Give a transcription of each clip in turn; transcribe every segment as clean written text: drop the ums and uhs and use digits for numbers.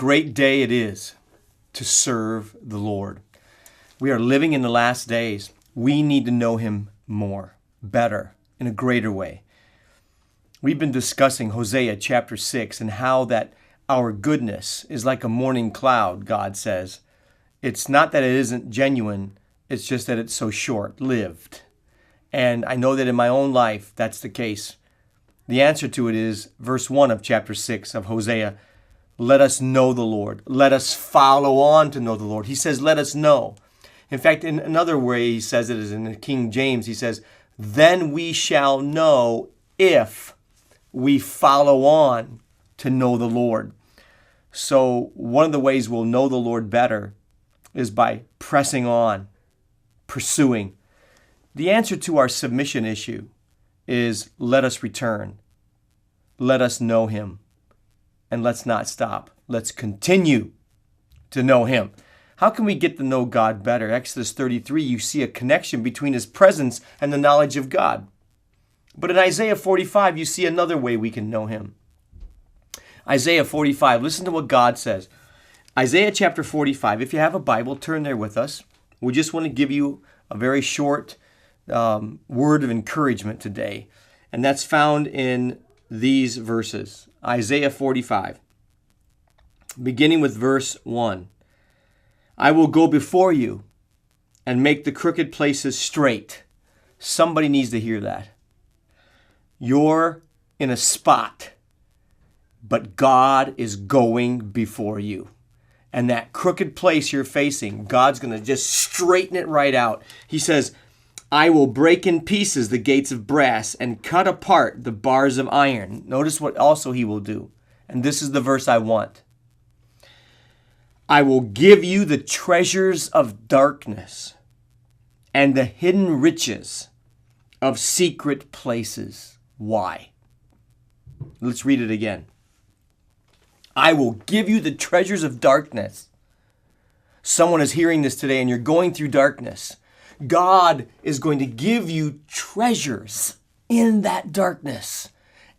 great day it is to serve the Lord. We are living in the last days. We need to know Him more, better, in a greater way. We've been discussing Hosea chapter 6 and how that our goodness is like a morning cloud, God says. It's not that it isn't genuine, it's just that it's so short-lived. And I know that in my own life, that's the case. The answer to it is verse 1 of chapter 6 of Hosea. Let us know the Lord. Let us follow on to know the Lord. He says, let us know. In fact, in another way he says it is in the King James. He says, then we shall know if we follow on to know the Lord. So one of the ways we'll know the Lord better is by pressing on, pursuing. The answer to our submission issue is let us return. Let us know Him. And let's not stop. Let's continue to know Him. How can we get to know God better? Exodus 33, you see a connection between His presence and the knowledge of God. But in Isaiah 45, you see another way we can know Him. Isaiah 45, listen to what God says. Isaiah chapter 45, if you have a Bible, turn there with us. We just want to give you a very short word of encouragement today. And that's found in these verses. Isaiah 45, beginning with verse 1. I will go before you and make the crooked places straight. Somebody needs to hear that. You're in a spot, but God is going before you. And that crooked place you're facing, God's going to just straighten it right out. He says, I will break in pieces the gates of brass and cut apart the bars of iron. Notice what also He will do. And this is the verse I want. I will give you the treasures of darkness and the hidden riches of secret places. Why? Let's read it again. I will give you the treasures of darkness. Someone is hearing this today and you're going through darkness. God is going to give you treasures in that darkness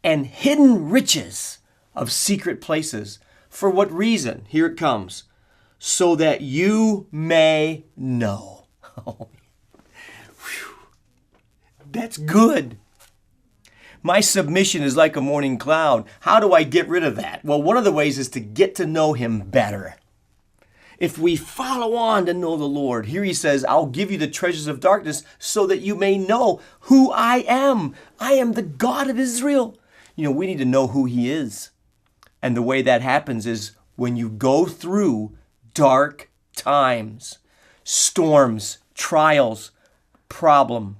and hidden riches of secret places. For what reason? Here it comes. So that you may know. Oh, that's good. My submission is like a morning cloud. How do I get rid of that? Well, one of the ways is to get to know Him better. If we follow on to know the Lord, here He says, I'll give you the treasures of darkness so that you may know who I am. I am the God of Israel. We need to know who He is. And the way that happens is when you go through dark times, storms, trials, problem,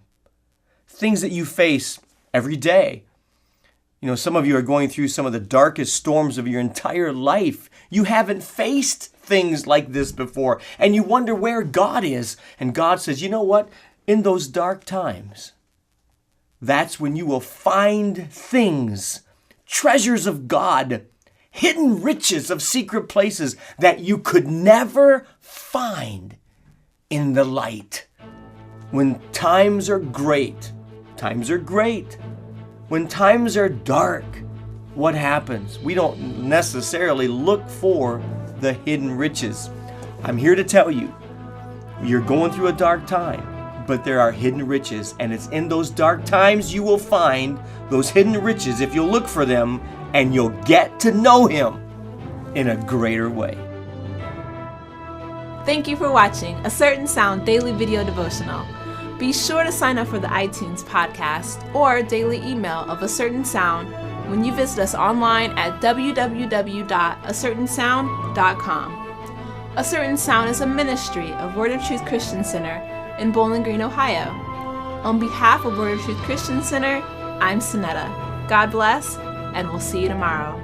things that you face every day. Some of you are going through some of the darkest storms of your entire life. You haven't faced things like this before, and you wonder where God is. And God says, you know what? In those dark times, that's when you will find things, treasures of God, hidden riches of secret places that you could never find in the light. When times are great, times are great. When times are dark, what happens? We don't necessarily look for the hidden riches. I'm here to tell you, you're going through a dark time, but there are hidden riches, and it's in those dark times you will find those hidden riches if you'll look for them, and you'll get to know Him in a greater way. Thank you for watching A Certain Sound Daily Video Devotional. Be sure to sign up for the iTunes podcast or daily email of A Certain Sound when you visit us online at www.acertainsound.com. A Certain Sound is a ministry of Word of Truth Christian Center in Bowling Green, Ohio. On behalf of Word of Truth Christian Center, I'm Sonetta. God bless, and we'll see you tomorrow.